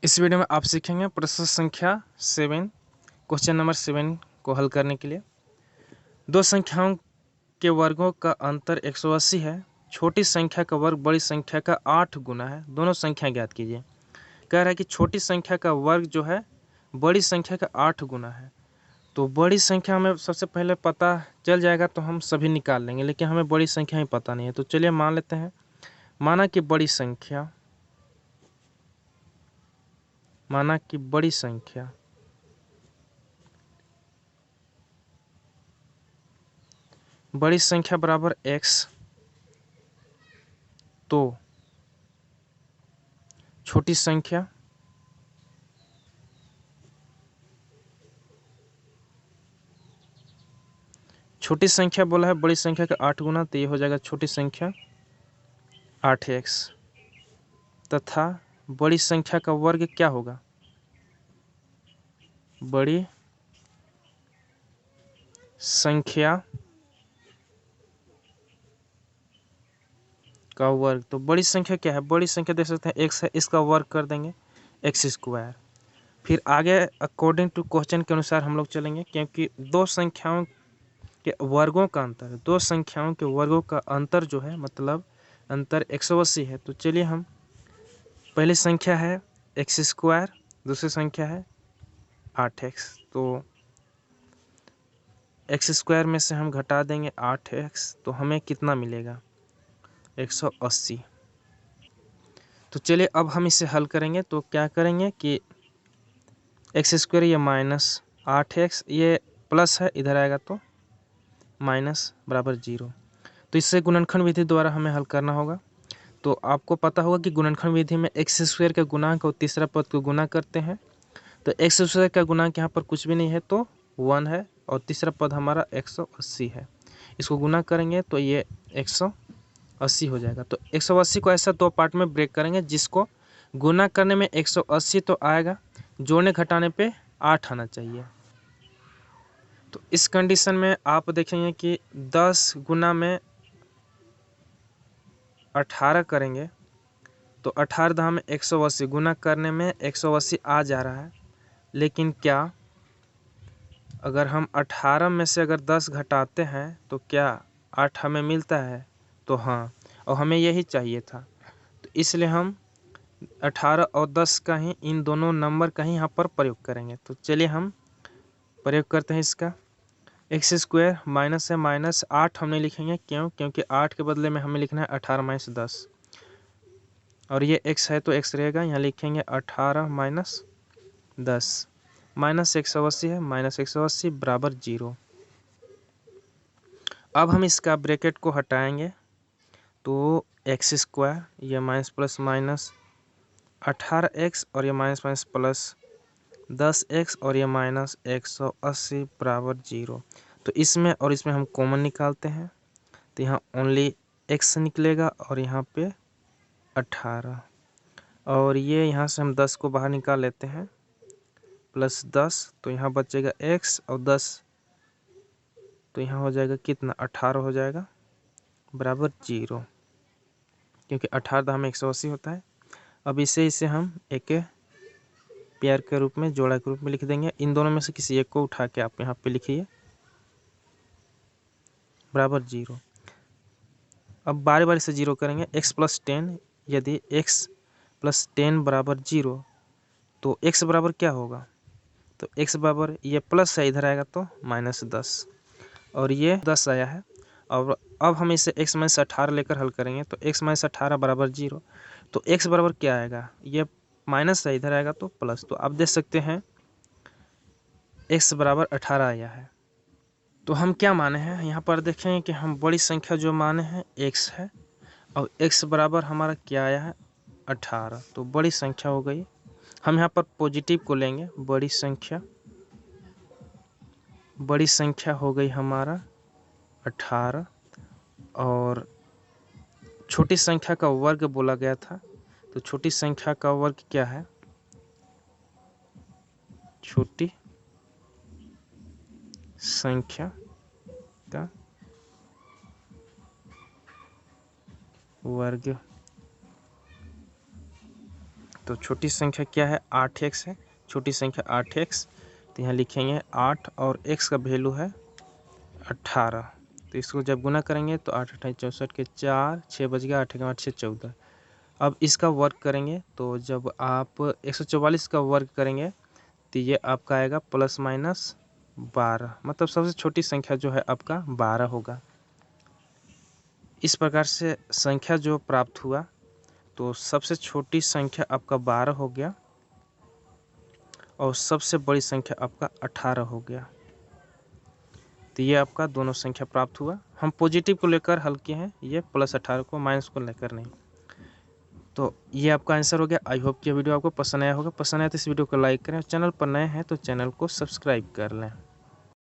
इस वीडियो में आप सीखेंगे प्रश्न संख्या 7 क्वेश्चन नंबर 7 को हल करने के लिए। दो संख्याओं के वर्गों का अंतर 180 है। छोटी संख्या का वर्ग बड़ी संख्या का 8 गुना है। दोनों संख्या ज्ञात कीजिए। कह रहा है कि छोटी संख्या का वर्ग जो है बड़ी संख्या का 8 गुना है। तो बड़ी संख्या हमें सबसे पहले पता चल जाएगा तो हम सभी निकाल लेंगे, लेकिन हमें बड़ी संख्या ही पता नहीं है। तो चलिए मान लेते हैं, माना कि बड़ी संख्या बड़ी संख्या बराबर x, तो छोटी संख्या बोला है बड़ी संख्या का 8 गुना, तो ये हो जाएगा छोटी संख्या 8x, तथा बड़ी संख्या का वर्ग क्या होगा, बड़ी संख्या का वर्ग। तो बड़ी संख्या क्या है, बड़ी संख्या देख सकते हैं x है, इसका वर्ग कर देंगे x²। फिर आगे अकॉर्डिंग टू क्वेश्चन के अनुसार हम लोग चलेंगे, क्योंकि दो संख्याओं के वर्गों का अंतर जो है मतलब अंतर 180 है। तो चलिए हम, पहली संख्या है x², दूसरी संख्या है 8x, तो x² में से हम घटा देंगे 8x, तो हमें कितना मिलेगा 180। तो चलिए अब हम इसे हल करेंगे। तो क्या करेंगे कि x² ये माइनस 8x, ये प्लस है, इधर आएगा तो माइनस बराबर 0। तो इससे गुणनखंड विधि द्वारा हमें हल करना होगा। तो आपको पता होगा कि गुणनखंड विधि में x² का गुणांक और तीसरा पद को गुना करते हैं। तो x² का गुणांक यहाँ पर कुछ भी नहीं है, तो 1 है, और तीसरा पद हमारा 180 है। इसको गुना करेंगे तो ये 180 हो जाएगा। तो 180 को ऐसा दो पार्ट में ब्रेक करेंगे, जिसको गुना करने में 180 तो आएगा, जोड़ने घटाने पे 8 आना चाहिए। तो इस कंडीशन में आप देखेंगे कि 10 गुना में 18 करेंगे तो 18 दाम में 180, गुना करने में 180 आ जा रहा है। लेकिन क्या अगर हम 18 में से अगर 10 घटाते हैं तो क्या 8 हमें मिलता है? तो हाँ, और हमें यही चाहिए था। तो इसलिए हम 18 और 10 का ही, इन दोनों नंबर का ही यहाँ पर प्रयोग करेंगे। तो चलिए हम प्रयोग करते हैं इसका। x² माइनस है, माइनस 8 हम नहीं लिखेंगे, क्यों? क्योंकि 8 के बदले में हमें लिखना है 18 माइनस 10, और ये x है तो x रहेगा, यहाँ लिखेंगे 18 माइनस 10, माइनस 180 है, माइनस 180 बराबर 0। अब हम इसका ब्रैकेट को हटाएंगे तो x² ये माइनस प्लस माइनस 18x, और ये माइनस माइनस प्लस 10x, और ये माइनस 180 बराबर 0। तो इसमें और इसमें हम कॉमन निकालते हैं, तो यहाँ ओनली x निकलेगा, और यहाँ पे 18, और ये यहाँ से हम 10 को बाहर निकाल लेते हैं, प्लस 10, तो यहाँ बचेगा x, और 10 तो यहाँ हो जाएगा कितना, 18 हो जाएगा बराबर 0, क्योंकि 18 दाम में 180 होता है। अब इसे हम एक पेयर के रूप में, जोड़ा के रूप में लिख देंगे। इन दोनों में से किसी एक को उठा के आप यहाँ पे लिखिए, बराबर 0। अब बारी बारी से 0 करेंगे। x + 10, यदि x + 10 बराबर 0, तो x बराबर क्या होगा? तो x बराबर, ये प्लस है, इधर आएगा तो माइनस 10, और ये 10 आया है। और अब हम इसे x - 18 लेकर हल करेंगे, तो x - 18 बराबर 0। तो x बराबर क्या आएगा? ये माइनस है, इधर आएगा तो प्लस। तो आप देख सकते हैं x बराबर 18 आया है। तो हम क्या माने हैं यहाँ पर देखें कि हम बड़ी संख्या जो माने हैं x है, और x बराबर हमारा क्या आया है 18। तो बड़ी संख्या हो गई, हम यहाँ पर पॉजिटिव को लेंगे, बड़ी संख्या हो गई हमारा 18, और छोटी संख्या का वर्ग बोला गया था। तो छोटी संख्या का वर्ग क्या है? छोटी संख्या का वर्ग तो छोटी संख्या क्या है, 8x है, छोटी संख्या 8x। तो यहाँ लिखेंगे 8 और x का वैल्यू है 18। तो इसको जब गुना करेंगे तो 8 8 64 के 4, 6 बच गया, 8 के 8 6 14। अब इसका वर्ग करेंगे तो जब आप 144 का वर्ग करेंगे तो ये आपका आएगा ±12, मतलब सबसे छोटी संख्या जो है आपका 12 होगा। इस प्रकार से संख्या जो प्राप्त हुआ, तो सबसे छोटी संख्या आपका 12 हो गया और सबसे बड़ी संख्या आपका 18 हो गया। तो ये आपका दोनों संख्या प्राप्त हुआ। हम पॉजिटिव को लेकर हल किए हैं, ये +18 को, माइनस को लेकर नहीं। तो ये आपका आंसर हो गया। आई होप कि वीडियो आपको पसंद आया होगा। पसंद आया तो इस वीडियो को लाइक करें और चैनल पर नए हैं तो चैनल को सब्सक्राइब कर लें।